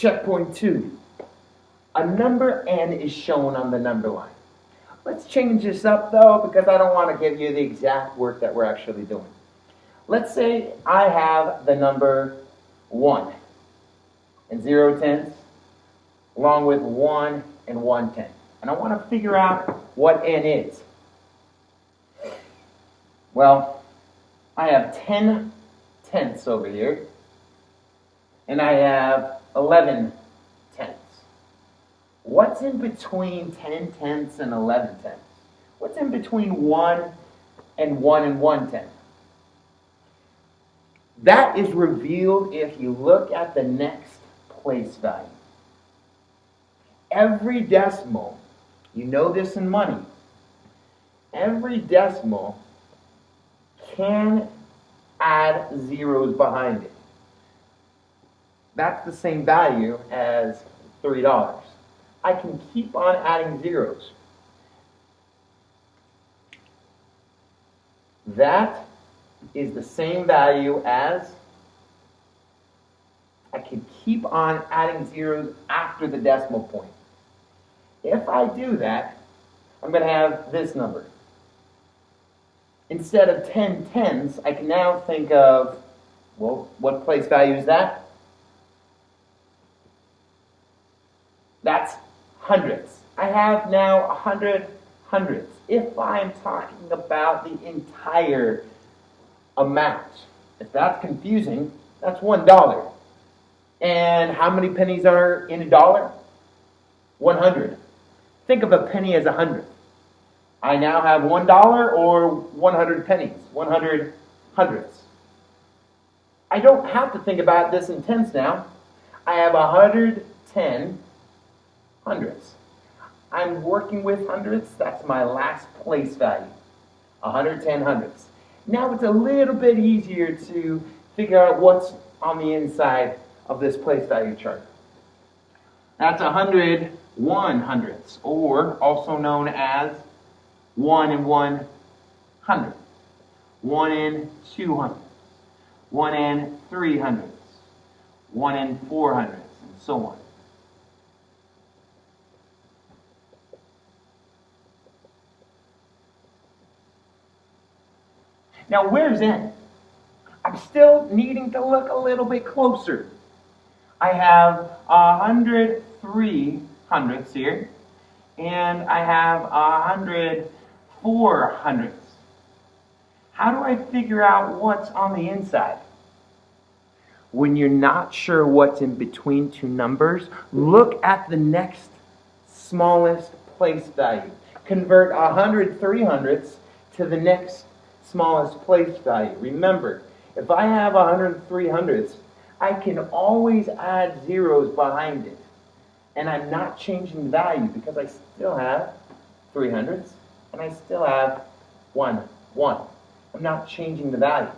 Checkpoint 2. A number n is shown on the number line. Let's change this up though, because I don't want to give you the exact work that we're actually doing. Let's say I have the number 1 and 0 tenths, along with 1 and 1 tenth. And I want to figure out what n is. Well, I have 10 tenths over here, and I have 11 tenths. What's in between 10 tenths and 11 tenths? What's in between 1 and 1 tenth? That is revealed if you look at the next place value. Every decimal, you know this in money, every decimal can add zeros behind it. That's the same value as $3. I can keep on adding zeros. That is the same value as, I can keep on adding zeros after the decimal point. If I do that, I'm going to have this number. Instead of 10 tenths, I can now think of, well, what place value is that? That's hundredths. I have now 100 hundredths. If I'm talking about the entire amount, if that's confusing, that's $1. And how many pennies are in a dollar? 100. Think of a penny as 100. I now have $1 or 100 pennies, 100 hundredths. I don't have to think about this in tenths now. I have 110 hundredths. I'm working with hundredths. That's my last place value, 110 hundredths. Now it's a little bit easier to figure out what's on the inside of this place value chart. That's 101 hundredths, or also known as 1 and 1 hundredth, 1 and 2 hundredths, 1 and 3 hundredths, 1 and 4 hundredths, and so on. Now, where's n? I'm still needing to look a little bit closer. I have 103 hundredths here, and I have 104 hundredths. How do I figure out what's on the inside? When you're not sure what's in between two numbers, look at the next smallest place value. Convert 103 hundredths to the next smallest place value. Remember, if I have 103 hundredths, I can always add zeros behind it. And I'm not changing the value because I still have 3 hundredths and I still have 1. I'm not changing the value.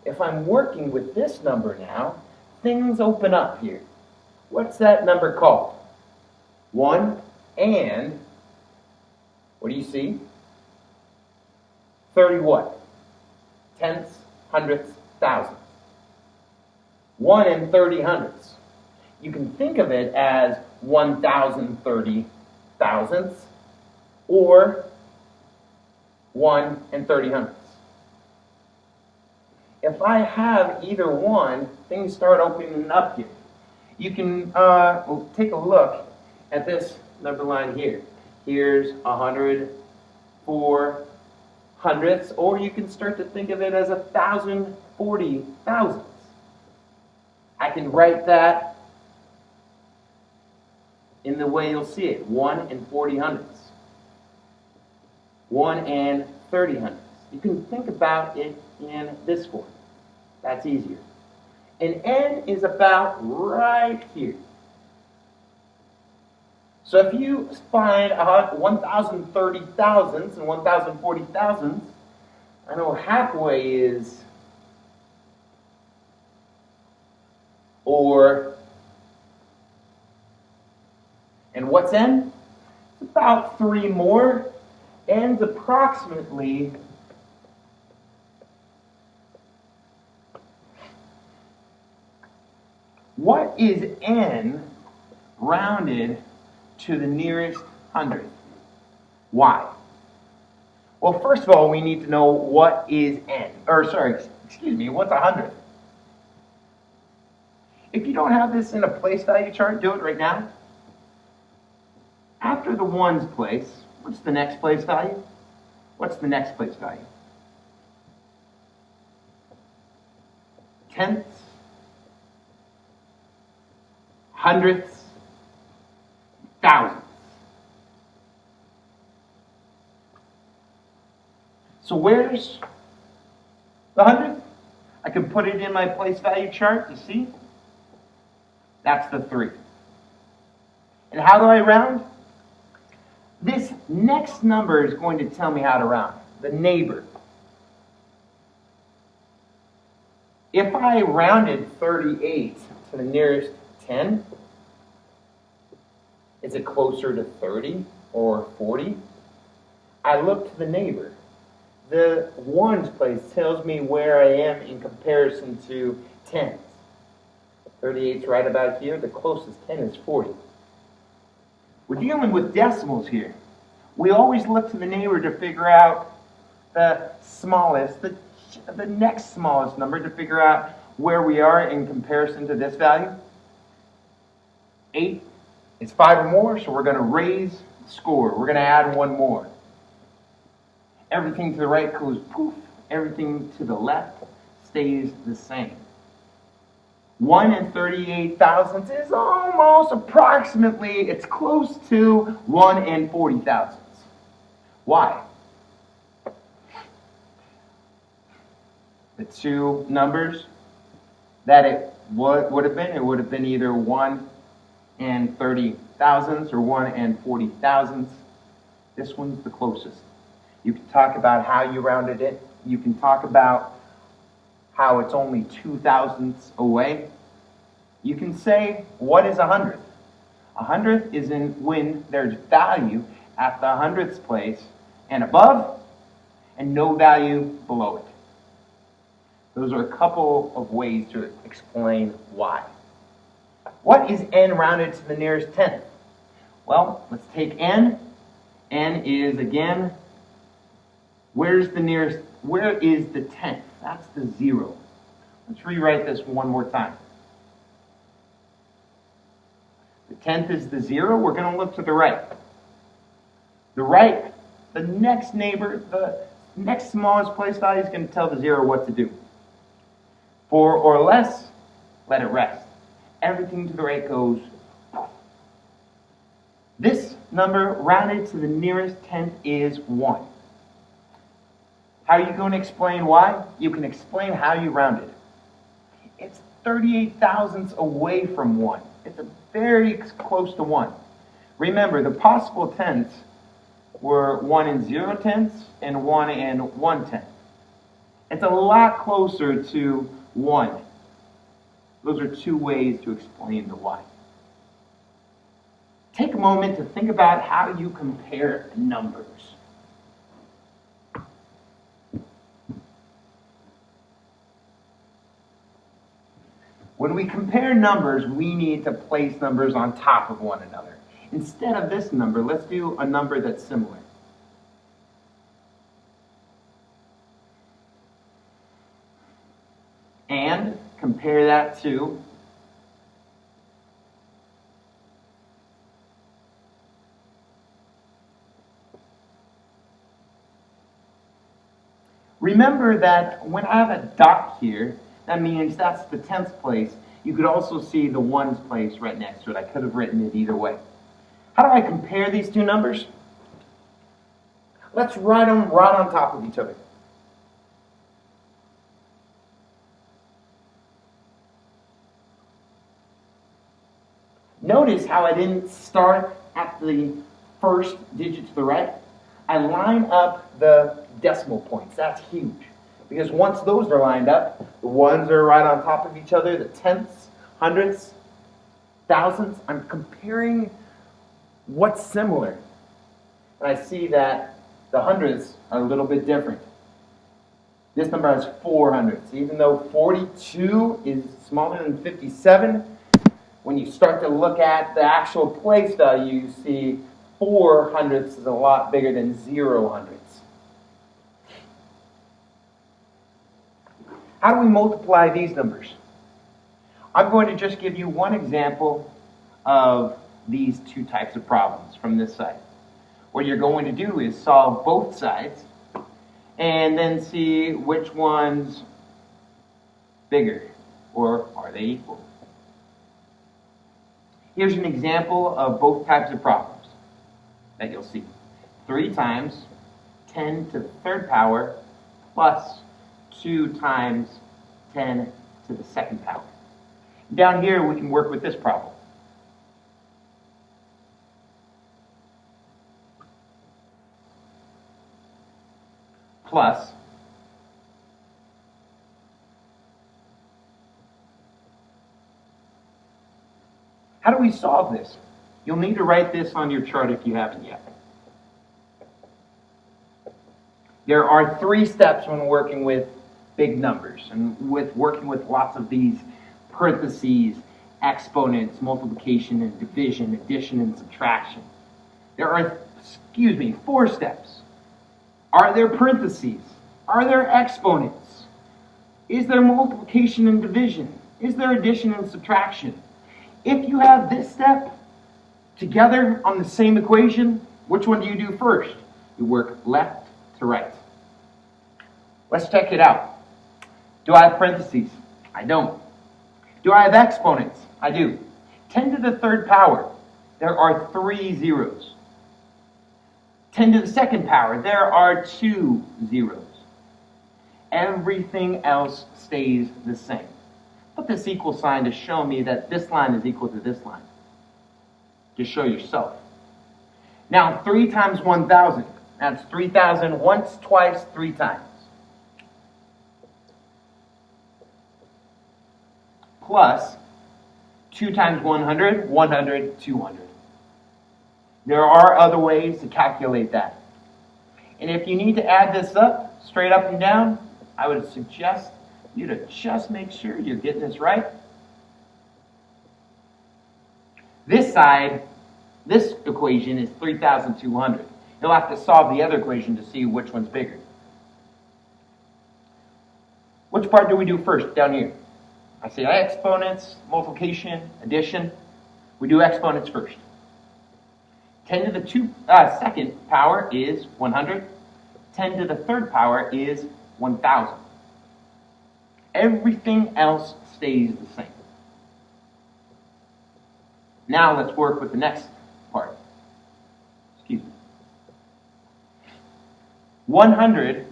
If I'm working with this number now, things open up here. What's that number called? 1 and, what do you see? 30 what? Tenths, hundredths, thousandths. 1 and 30 hundredths. You can think of it as 1,030 thousandths or 1 and 30 hundredths. If I have either one, things start opening up here. You can take a look at this number line here. Here's 104 hundredths, or you can start to think of it as 1,040 thousandths. I can write that in the way you'll see it, 1 and 40 hundredths, 1 and 30 hundredths. You can think about it in this form. That's easier. And n is about right here. So if you find 1,030 thousandths and 1,040 thousandths, I know halfway is, or, and what's n? It's about 3 more. N's approximately what is n rounded to the nearest hundredth. Why? Well, first of all, we need to know what is n, or sorry, excuse me, what's a hundredth? If you don't have this in a place value chart, do it right now. After the ones place, what's the next place value? What's the next place value? Tenths, hundredths, thousands. So where's the hundredth? I can put it in my place value chart, you see? That's the 3. And how do I round? This next number is going to tell me how to round, the neighbor. If I rounded 38 to the nearest 10, is it closer to 30 or 40? I look to the neighbor. The ones place tells me where I am in comparison to tens. 38's right about here. The closest 10 is 40. We're dealing with decimals here. We always look to the neighbor to figure out the smallest, the next smallest number to figure out where we are in comparison to this value. 8 is 5 or more, so we're going to raise the score. We're going to add one more. Everything to the right goes poof. Everything to the left stays the same. 1 and 38 thousandths is almost approximately, it's close to 1 and 40 thousandths. Why? The two numbers that it would have been either 1 and 30 thousandths or 1 and 40 thousandths. This one's the closest. You can talk about how you rounded it. You can talk about how it's only 2 thousandths away. You can say, what is a hundredth? A hundredth is when there's value at the hundredths place and above, and no value below it. Those are a couple of ways to explain why. What is n rounded to the nearest tenth? Well, let's take n. N is, again, where is the tenth? That's the 0. Let's rewrite this one more time. The tenth is the 0. We're going to look to the right. The right, the next neighbor, the next smallest place value is going to tell the 0 what to do. 4 or less, let it rest. Everything to the right goes. This number rounded to the nearest tenth is 1. How are you going to explain why? You can explain how you rounded. It's 38 thousandths away from 1. It's very close to 1. Remember, the possible tenths were 1 and 0 tenths and 1 and 1 tenth. It's a lot closer to 1. Those are two ways to explain the why. Take a moment to think about how you compare numbers. When we compare numbers, we need to place numbers on top of one another. Instead of this number, let's do a number that's similar. And compare that to remember that when I have a dot here, that means that's the tenth place. You could also see the ones place right next to it. I could have written it either way. How do I compare these two numbers? Let's write them right on top of each other. Notice how I didn't start at the first digit to the right. I line up the decimal points. That's huge. Because once those are lined up, the ones are right on top of each other, the tenths, hundredths, thousandths. I'm comparing what's similar. And I see that the hundredths are a little bit different. This number has 4 hundredths. Even though 42 is smaller than 57, When you start to look at the actual place value, you see 4 hundredths is a lot bigger than 0 hundredths. How do we multiply these numbers? I'm going to just give you one example of these two types of problems from this side. What you're going to do is solve both sides and then see which one's bigger, or are they equal? Here's an example of both types of problems that you'll see. 3 times 10 to the third power plus 2 times 10 to the second power. Down here, we can work with this problem. Plus how do we solve this? You'll need to write this on your chart if you haven't yet. There are 3 steps when working with big numbers and working with lots of these parentheses, exponents, multiplication and division, addition and subtraction. There are, 4 steps. Are there parentheses? Are there exponents? Is there multiplication and division? Is there addition and subtraction? If you have this step together on the same equation, which one do you do first? You work left to right. Let's check it out. Do I have parentheses? I don't. Do I have exponents? I do. 10 to the third power, there are 3 zeros. 10 to the second power, there are 2 zeros. Everything else stays the same. Put this equal sign to show me that this line is equal to this line. Just show yourself. Now, 3 times 1,000. That's 3,000 once, twice, 3 times. Plus 2 times 100, 100, 200. There are other ways to calculate that. And if you need to add this up, straight up and down, I would suggest you to just make sure you're getting this right. This side, this equation is 3,200. You'll have to solve the other equation to see which one's bigger. Which part do we do first down here? I say exponents, multiplication, addition. We do exponents first. 10 to the second power is 100. 10 to the third power is 1,000. Everything else stays the same. Now let's work with the next part. 100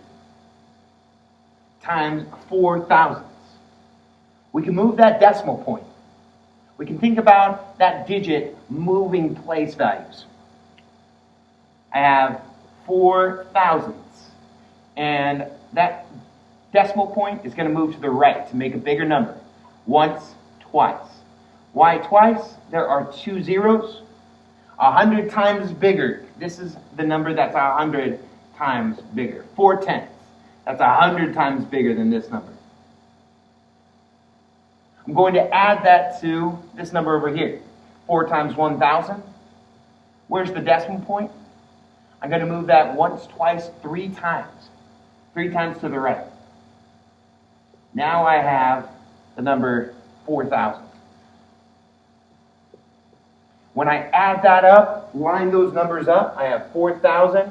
times 4 thousandths. We can move that decimal point. We can think about that digit moving place values. I have 4 thousandths, and that decimal point is going to move to the right to make a bigger number. Once, twice. Why twice? There are 2 zeros. 100 times bigger. This is the number that's 100 times bigger. 4/10. That's 100 times bigger than this number. I'm going to add that to this number over here. 4 times 1,000. Where's the decimal point? I'm going to move that once, twice, 3 times. 3 times to the right. Now I have the number 4,000. When I add that up, line those numbers up, I have 4,000.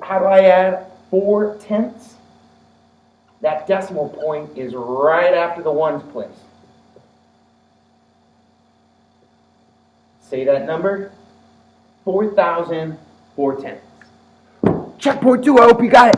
How do I add 4/10? That decimal point is right after the ones place. Say that number, 4,000 4/10. Checkpoint 2, I hope you got it.